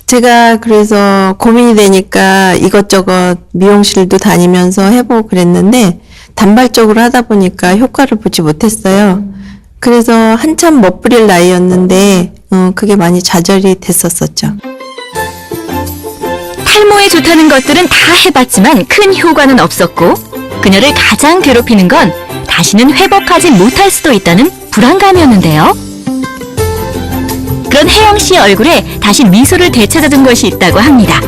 제가 그래서 고민이 되니까 이것저것 미용실도 다니면서 해보고 그랬는데 단발적으로 하다 보니까 효과를 보지 못했어요. 그래서 한참 멋부릴 나이였는데 그게 많이 좌절이 됐었었죠. 탈모에 좋다는 것들은 다 해봤지만 큰 효과는 없었고 그녀를 가장 괴롭히는 건 다시는 회복하지 못할 수도 있다는 불안감이었는데요. 그런 혜영 씨의 얼굴에 다시 미소를 되찾아둔 것이 있다고 합니다.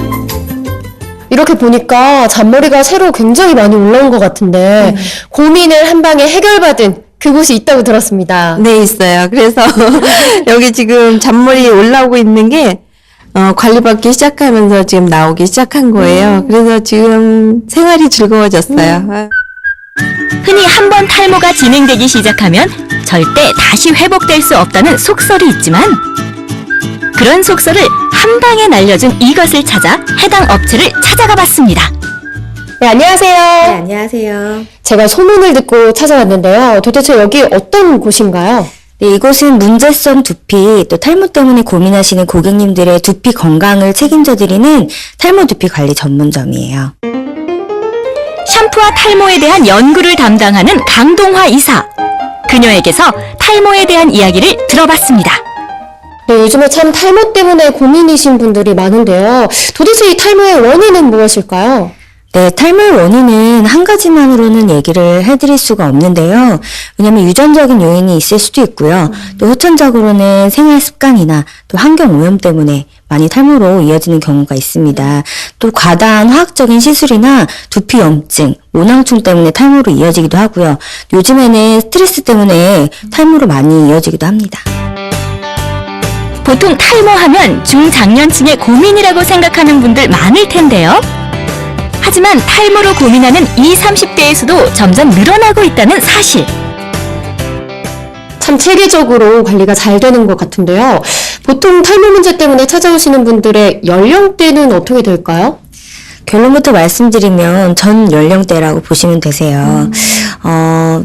이렇게 보니까 잔머리가 새로 굉장히 많이 올라온 것 같은데 고민을 한 방에 해결받은 그곳이 있다고 들었습니다. 네, 있어요. 그래서 여기 지금 잔머리 올라오고 있는 게 관리받기 시작하면서 지금 나오기 시작한 거예요. 그래서 지금 생활이 즐거워졌어요. 흔히 한 번 탈모가 진행되기 시작하면 절대 다시 회복될 수 없다는 속설이 있지만 그런 속설을 한 방에 날려준 이것을 찾아 해당 업체를 찾아가 봤습니다. 네, 안녕하세요. 네, 안녕하세요. 제가 소문을 듣고 찾아왔는데요. 도대체 여기 어떤 곳인가요? 네, 이곳은 문제성 두피, 또 탈모 때문에 고민하시는 고객님들의 두피 건강을 책임져드리는 탈모 두피 관리 전문점이에요. 샴푸와 탈모에 대한 연구를 담당하는 강동화 이사. 그녀에게서 탈모에 대한 이야기를 들어봤습니다. 네, 요즘에 참 탈모 때문에 고민이신 분들이 많은데요. 도대체 이 탈모의 원인은 무엇일까요? 네, 탈모의 원인은 한 가지만으로는 얘기를 해드릴 수가 없는데요. 왜냐하면 유전적인 요인이 있을 수도 있고요. 또 후천적으로는 생활 습관이나 또 환경 오염 때문에 많이 탈모로 이어지는 경우가 있습니다. 또 과다한 화학적인 시술이나 두피염증, 모낭충 때문에 탈모로 이어지기도 하고요. 요즘에는 스트레스 때문에 탈모로 많이 이어지기도 합니다. 보통 탈모하면 중장년층의 고민이라고 생각하는 분들 많을 텐데요. 하지만 탈모로 고민하는 20, 30대에서도 점점 늘어나고 있다는 사실. 참 체계적으로 관리가 잘 되는 것 같은데요. 보통 탈모 문제 때문에 찾아오시는 분들의 연령대는 어떻게 될까요? 결론부터 말씀드리면 전 연령대라고 보시면 되세요.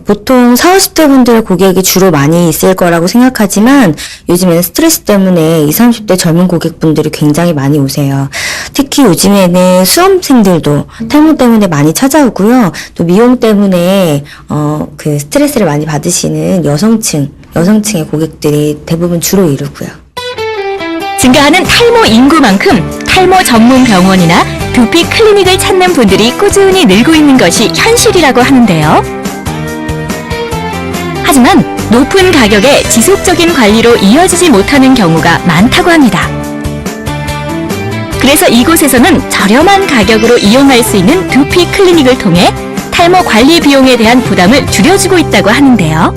보통 40, 50대 분들 고객이 주로 많이 있을 거라고 생각하지만 요즘에는 스트레스 때문에 20, 30대 젊은 고객분들이 굉장히 많이 오세요. 특히 요즘에는 수험생들도 탈모 때문에 많이 찾아오고요. 또 미용 때문에 그 스트레스를 많이 받으시는 여성층의 고객들이 대부분 주로 이루고요. 증가하는 탈모 인구만큼 탈모 전문 병원이나 두피 클리닉을 찾는 분들이 꾸준히 늘고 있는 것이 현실이라고 하는데요. 하지만 높은 가격에 지속적인 관리로 이어지지 못하는 경우가 많다고 합니다. 그래서 이곳에서는 저렴한 가격으로 이용할 수 있는 두피 클리닉을 통해 탈모 관리 비용에 대한 부담을 줄여주고 있다고 하는데요.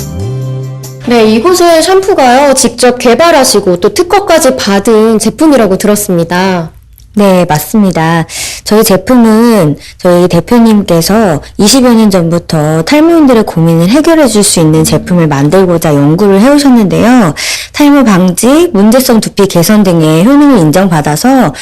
네, 이곳의 샴푸가요, 직접 개발하시고 또 특허까지 받은 제품이라고 들었습니다. 네, 맞습니다. 저희 제품은 저희 대표님께서 20여 년 전부터 탈모인들의 고민을 해결해 줄 수 있는 제품을 만들고자 연구를 해오셨는데요. 탈모 방지, 문제성 두피 개선 등의 효능을 인정받아서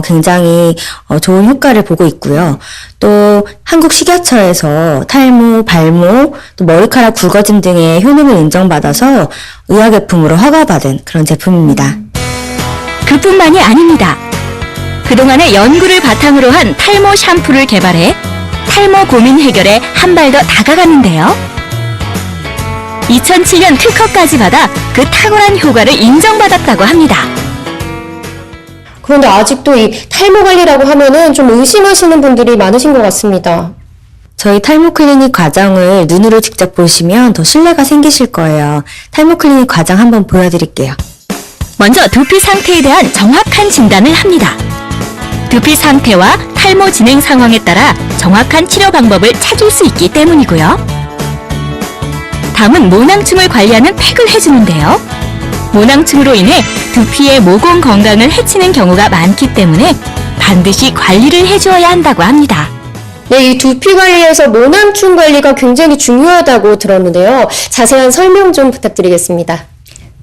굉장히 좋은 효과를 보고 있고요. 또 한국식약처에서 탈모, 발모, 또 머리카락 굵어짐 등의 효능을 인정받아서 의약외품으로 허가받은 그런 제품입니다. 그뿐만이 아닙니다. 그동안의 연구를 바탕으로 한 탈모 샴푸를 개발해 탈모 고민 해결에 한 발 더 다가갔는데요. 2007년 특허까지 받아 그 탁월한 효과를 인정받았다고 합니다. 그런데 아직도 이 탈모 관리라고 하면은 좀 의심하시는 분들이 많으신 것 같습니다. 저희 탈모 클리닉 과정을 눈으로 직접 보시면 더 신뢰가 생기실 거예요. 탈모 클리닉 과정 한번 보여드릴게요. 먼저 두피 상태에 대한 정확한 진단을 합니다. 두피 상태와 탈모 진행 상황에 따라 정확한 치료 방법을 찾을 수 있기 때문이고요. 다음은 모낭충을 관리하는 팩을 해주는데요. 모낭충으로 인해 두피의 모공 건강을 해치는 경우가 많기 때문에 반드시 관리를 해주어야 한다고 합니다. 네, 이 두피 관리에서 모낭충 관리가 굉장히 중요하다고 들었는데요. 자세한 설명 좀 부탁드리겠습니다.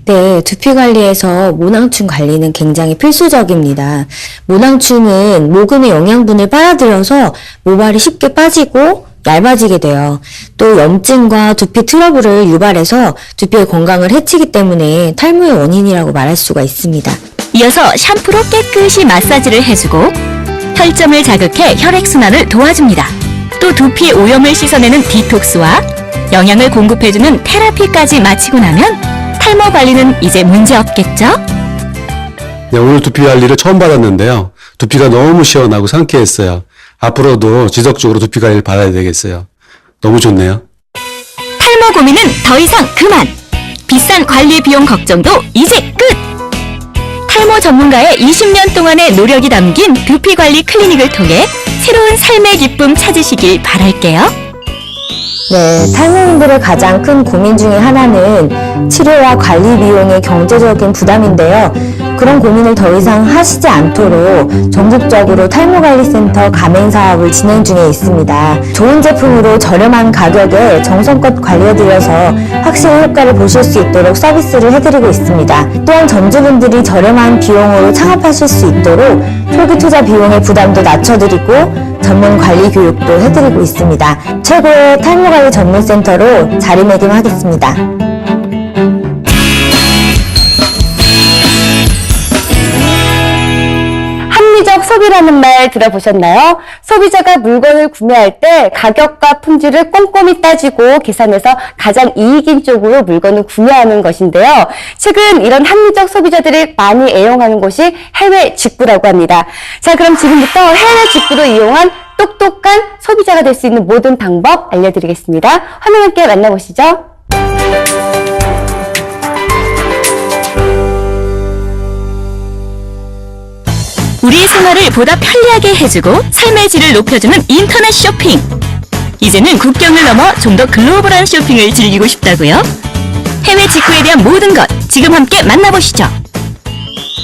네, 두피 관리에서 모낭충 관리는 굉장히 필수적입니다. 모낭충은 모근의 영양분을 빨아들여서 모발이 쉽게 빠지고 얇아지게 돼요. 또 염증과 두피 트러블을 유발해서 두피의 건강을 해치기 때문에 탈모의 원인이라고 말할 수가 있습니다. 이어서 샴푸로 깨끗이 마사지를 해주고 혈점을 자극해 혈액순환을 도와줍니다. 또 두피의 오염을 씻어내는 디톡스와 영양을 공급해주는 테라피까지 마치고 나면 탈모 관리는 이제 문제없겠죠? 네, 오늘 두피 관리를 처음 받았는데요. 두피가 너무 시원하고 상쾌했어요. 앞으로도 지속적으로 두피 관리를 받아야 되겠어요. 너무 좋네요. 탈모 고민은 더 이상 그만! 비싼 관리 비용 걱정도 이제 끝! 탈모 전문가의 20년 동안의 노력이 담긴 두피 관리 클리닉을 통해 새로운 삶의 기쁨 찾으시길 바랄게요. 네, 탈모인들의 가장 큰 고민 중에 하나는 치료와 관리 비용의 경제적인 부담인데요. 그런 고민을 더 이상 하시지 않도록 전국적으로 탈모관리센터 가맹 사업을 진행 중에 있습니다. 좋은 제품으로 저렴한 가격에 정성껏 관리해드려서 확실히 효과를 보실 수 있도록 서비스를 해드리고 있습니다. 또한 전주분들이 저렴한 비용으로 창업하실 수 있도록 초기 투자 비용의 부담도 낮춰드리고 전문 관리 교육도 해드리고 있습니다. 최고의 탈모관리 전문센터로 자리매김하겠습니다. 합리적 소비라는 말 들어보셨나요? 소비자가 물건을 구매할 때 가격과 품질을 꼼꼼히 따지고 계산해서 가장 이익인 쪽으로 물건을 구매하는 것인데요. 최근 이런 합리적 소비자들이 많이 애용하는 곳이 해외 직구라고 합니다. 자, 그럼 지금부터 해외 직구를 이용한 똑똑한 소비자가 될 수 있는 모든 방법 알려드리겠습니다. 화면 함께 만나보시죠. 우리의 생활을 보다 편리하게 해주고 삶의 질을 높여주는 인터넷 쇼핑. 이제는 국경을 넘어 좀 더 글로벌한 쇼핑을 즐기고 싶다고요? 해외 직구에 대한 모든 것 지금 함께 만나보시죠.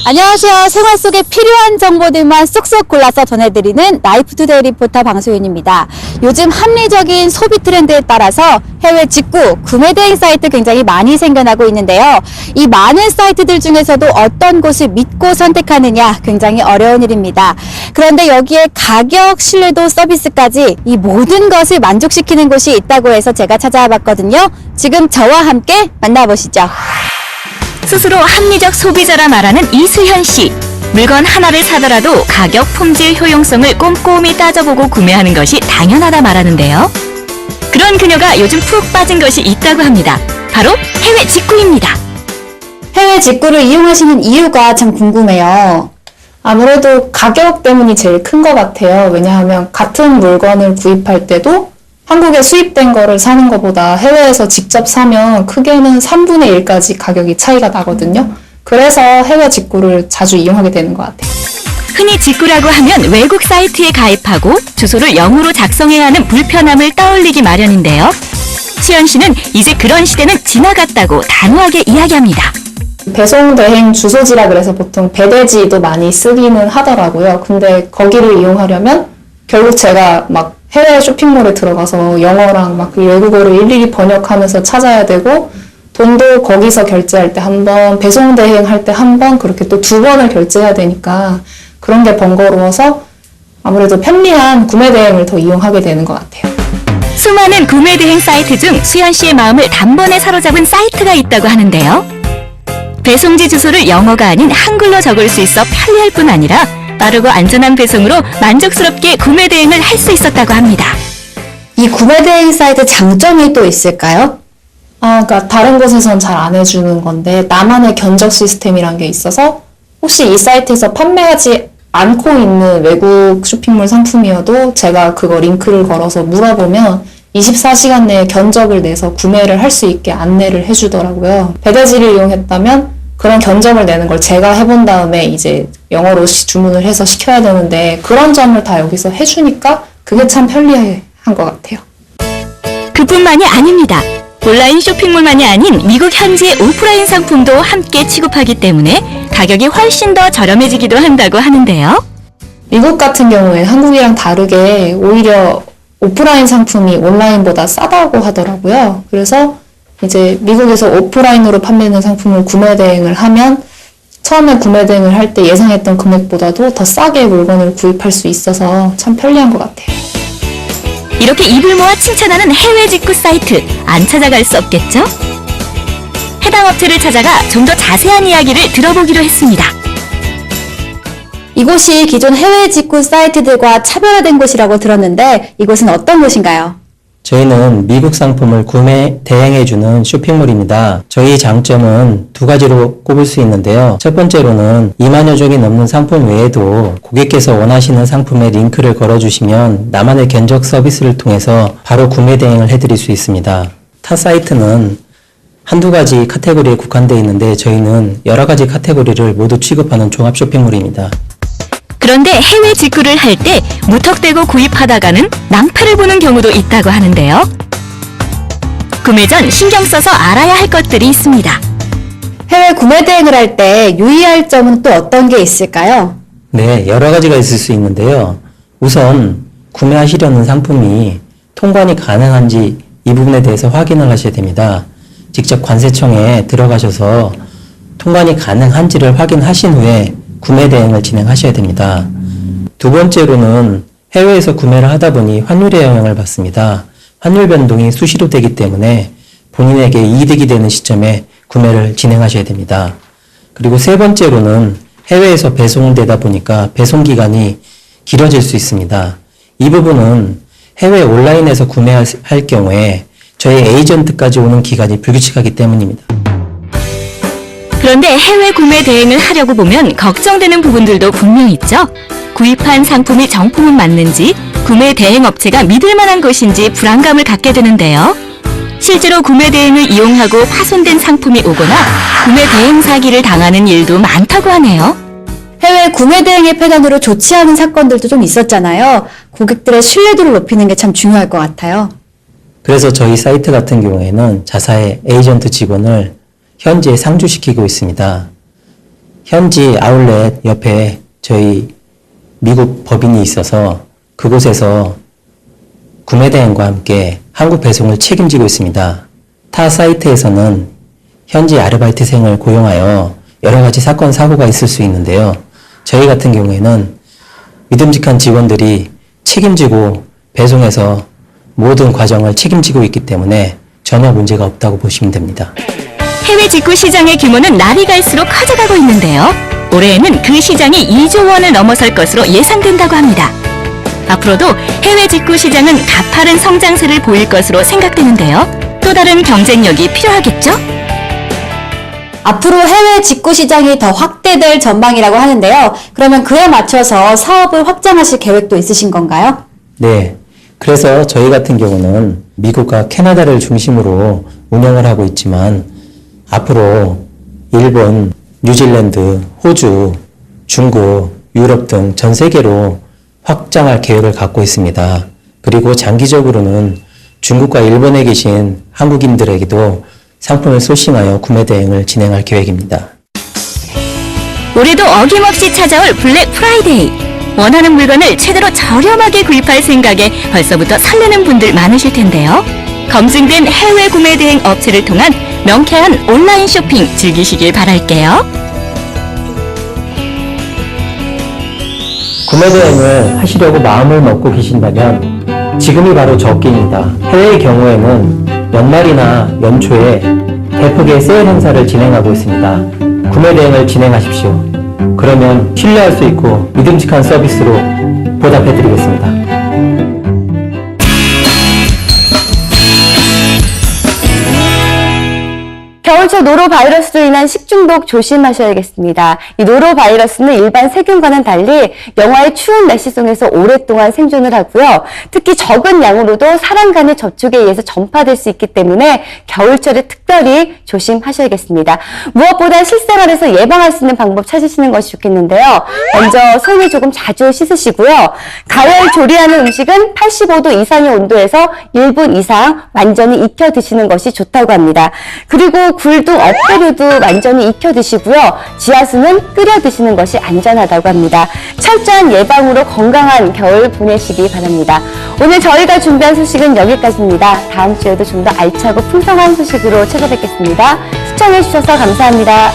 안녕하세요. 생활 속에 필요한 정보들만 쏙쏙 골라서 전해드리는 라이프투데이 리포터 방소윤입니다. 요즘 합리적인 소비 트렌드에 따라서 해외 직구, 구매 대행 사이트 굉장히 많이 생겨나고 있는데요. 이 많은 사이트들 중에서도 어떤 곳을 믿고 선택하느냐 굉장히 어려운 일입니다. 그런데 여기에 가격, 신뢰도, 서비스까지 이 모든 것을 만족시키는 곳이 있다고 해서 제가 찾아와 봤거든요. 지금 저와 함께 만나보시죠. 스스로 합리적 소비자라 말하는 이수현 씨. 물건 하나를 사더라도 가격, 품질, 효용성을 꼼꼼히 따져보고 구매하는 것이 당연하다 말하는데요. 그런 그녀가 요즘 푹 빠진 것이 있다고 합니다. 바로 해외 직구입니다. 해외 직구를 이용하시는 이유가 참 궁금해요. 아무래도 가격 때문이 제일 큰 것 같아요. 왜냐하면 같은 물건을 구입할 때도 한국에 수입된 거를 사는 것보다 해외에서 직접 사면 크게는 3분의 1까지 가격이 차이가 나거든요. 그래서 해외 직구를 자주 이용하게 되는 것 같아요. 흔히 직구라고 하면 외국 사이트에 가입하고 주소를 영어로 작성해야 하는 불편함을 떠올리기 마련인데요. 수연 씨는 이제 그런 시대는 지나갔다고 단호하게 이야기합니다. 배송 대행 주소지라 그래서 보통 배대지도 많이 쓰기는 하더라고요. 근데 거기를 이용하려면 결국 제가 막 해외 쇼핑몰에 들어가서 영어랑 막 외국어로 일일이 번역하면서 찾아야 되고 돈도 거기서 결제할 때 한 번, 배송 대행할 때 한 번, 그렇게 또 2번을 결제해야 되니까 그런 게 번거로워서 아무래도 편리한 구매 대행을 더 이용하게 되는 것 같아요. 수많은 구매 대행 사이트 중 수연 씨의 마음을 단번에 사로잡은 사이트가 있다고 하는데요. 배송지 주소를 영어가 아닌 한글로 적을 수 있어 편리할 뿐 아니라 빠르고 안전한 배송으로 만족스럽게 구매 대행을 할 수 있었다고 합니다. 이 구매 대행 사이트 장점이 또 있을까요? 그러니까 다른 곳에선 잘 안 해주는 건데 나만의 견적 시스템이란 게 있어서 혹시 이 사이트에서 판매하지 않고 있는 외국 쇼핑몰 상품이어도 제가 그거 링크를 걸어서 물어보면 24시간 내에 견적을 내서 구매를 할 수 있게 안내를 해주더라고요. 배대지를 이용했다면 그런 견적을 내는 걸 제가 해본 다음에 이제 영어로 주문을 해서 시켜야 되는데 그런 점을 다 여기서 해주니까 그게 참 편리한 것 같아요. 그뿐만이 아닙니다. 온라인 쇼핑몰만이 아닌 미국 현지의 오프라인 상품도 함께 취급하기 때문에 가격이 훨씬 더 저렴해지기도 한다고 하는데요. 미국 같은 경우에 한국이랑 다르게 오히려 오프라인 상품이 온라인보다 싸다고 하더라고요. 그래서 이제 미국에서 오프라인으로 판매하는 상품을 구매 대행을 하면 처음에 구매 대행을 할 때 예상했던 금액보다도 더 싸게 물건을 구입할 수 있어서 참 편리한 것 같아요. 이렇게 입을 모아 칭찬하는 해외 직구 사이트 안 찾아갈 수 없겠죠? 해당 업체를 찾아가 좀 더 자세한 이야기를 들어보기로 했습니다. 이곳이 기존 해외 직구 사이트들과 차별화된 곳이라고 들었는데 이곳은 어떤 곳인가요? 저희는 미국 상품을 구매 대행해주는 쇼핑몰입니다. 저희 장점은 두 가지로 꼽을 수 있는데요. 첫 번째로는 2만여 종이 넘는 상품 외에도 고객께서 원하시는 상품에 링크를 걸어주시면 나만의 견적 서비스를 통해서 바로 구매 대행을 해드릴 수 있습니다. 타 사이트는 한두 가지 카테고리에 국한되어 있는데 저희는 여러 가지 카테고리를 모두 취급하는 종합 쇼핑몰입니다. 그런데 해외 직구를 할 때 무턱대고 구입하다가는 낭패를 보는 경우도 있다고 하는데요. 구매 전 신경 써서 알아야 할 것들이 있습니다. 해외 구매 대행을 할 때 유의할 점은 또 어떤 게 있을까요? 네, 여러 가지가 있을 수 있는데요. 우선 구매하시려는 상품이 통관이 가능한지 이 부분에 대해서 확인을 하셔야 됩니다. 직접 관세청에 들어가셔서 통관이 가능한지를 확인하신 후에 구매 대행을 진행하셔야 됩니다. 두 번째로는 해외에서 구매를 하다 보니 환율의 영향을 받습니다. 환율 변동이 수시로 되기 때문에 본인에게 이득이 되는 시점에 구매를 진행하셔야 됩니다. 그리고 세 번째로는 해외에서 배송되다 보니까 배송 기간이 길어질 수 있습니다. 이 부분은 해외 온라인에서 구매할 경우에 저희 에이전트까지 오는 기간이 불규칙하기 때문입니다. 그런데 해외 구매 대행을 하려고 보면 걱정되는 부분들도 분명 있죠. 구입한 상품이 정품은 맞는지, 구매 대행 업체가 믿을 만한 것인지 불안감을 갖게 되는데요. 실제로 구매 대행을 이용하고 파손된 상품이 오거나 구매 대행 사기를 당하는 일도 많다고 하네요. 해외 구매 대행의 폐단으로 좋지 않은 사건들도 좀 있었잖아요. 고객들의 신뢰도를 높이는 게 참 중요할 것 같아요. 그래서 저희 사이트 같은 경우에는 자사의 에이전트 직원을 현지에 상주시키고 있습니다. 현지 아울렛 옆에 저희 미국 법인이 있어서 그곳에서 구매 대행과 함께 한국 배송을 책임지고 있습니다. 타 사이트에서는 현지 아르바이트생을 고용하여 여러 가지 사건, 사고가 있을 수 있는데요. 저희 같은 경우에는 믿음직한 직원들이 책임지고 배송해서 모든 과정을 책임지고 있기 때문에 전혀 문제가 없다고 보시면 됩니다. 해외 직구 시장의 규모는 날이 갈수록 커져가고 있는데요. 올해에는 그 시장이 2조 원을 넘어설 것으로 예상된다고 합니다. 앞으로도 해외 직구 시장은 가파른 성장세를 보일 것으로 생각되는데요. 또 다른 경쟁력이 필요하겠죠? 앞으로 해외 직구 시장이 더 확대될 전망이라고 하는데요. 그러면 그에 맞춰서 사업을 확장하실 계획도 있으신 건가요? 네. 그래서 저희 같은 경우는 미국과 캐나다를 중심으로 운영을 하고 있지만 앞으로 일본, 뉴질랜드, 호주, 중국, 유럽 등 전 세계로 확장할 계획을 갖고 있습니다. 그리고 장기적으로는 중국과 일본에 계신 한국인들에게도 상품을 소싱하여 구매 대행을 진행할 계획입니다. 올해도 어김없이 찾아올 블랙 프라이데이. 원하는 물건을 최대로 저렴하게 구입할 생각에 벌써부터 설레는 분들 많으실 텐데요. 검증된 해외 구매 대행 업체를 통한 명쾌한 온라인 쇼핑 즐기시길 바랄게요. 구매 대행을 하시려고 마음을 먹고 계신다면 지금이 바로 적기입니다. 해외의 경우에는 연말이나 연초에 대폭의 세일 행사를 진행하고 있습니다. 구매 대행을 진행하십시오. 그러면 신뢰할 수 있고 믿음직한 서비스로 보답해드리겠습니다. 겨울철 노로바이러스로 인한 식중독 조심하셔야겠습니다. 이 노로바이러스는 일반 세균과는 달리 영하의 추운 날씨 속에서 오랫동안 생존을 하고요. 특히 적은 양으로도 사람 간의 접촉에 의해서 전파될 수 있기 때문에 겨울철에 특별히 조심하셔야겠습니다. 무엇보다 실생활에서 예방할 수 있는 방법 찾으시는 것이 좋겠는데요. 먼저 손을 조금 자주 씻으시고요. 가열 조리하는 음식은 85도 이상의 온도에서 1분 이상 완전히 익혀 드시는 것이 좋다고 합니다. 그리고 굴 등 어패류도 완전히 익혀 드시고요. 지하수는 끓여 드시는 것이 안전하다고 합니다. 철저한 예방으로 건강한 겨울 보내시기 바랍니다. 오늘 저희가 준비한 소식은 여기까지입니다. 다음 주에도 좀 더 알차고 풍성한 소식으로 찾아뵙겠습니다. 시청해 주셔서 감사합니다.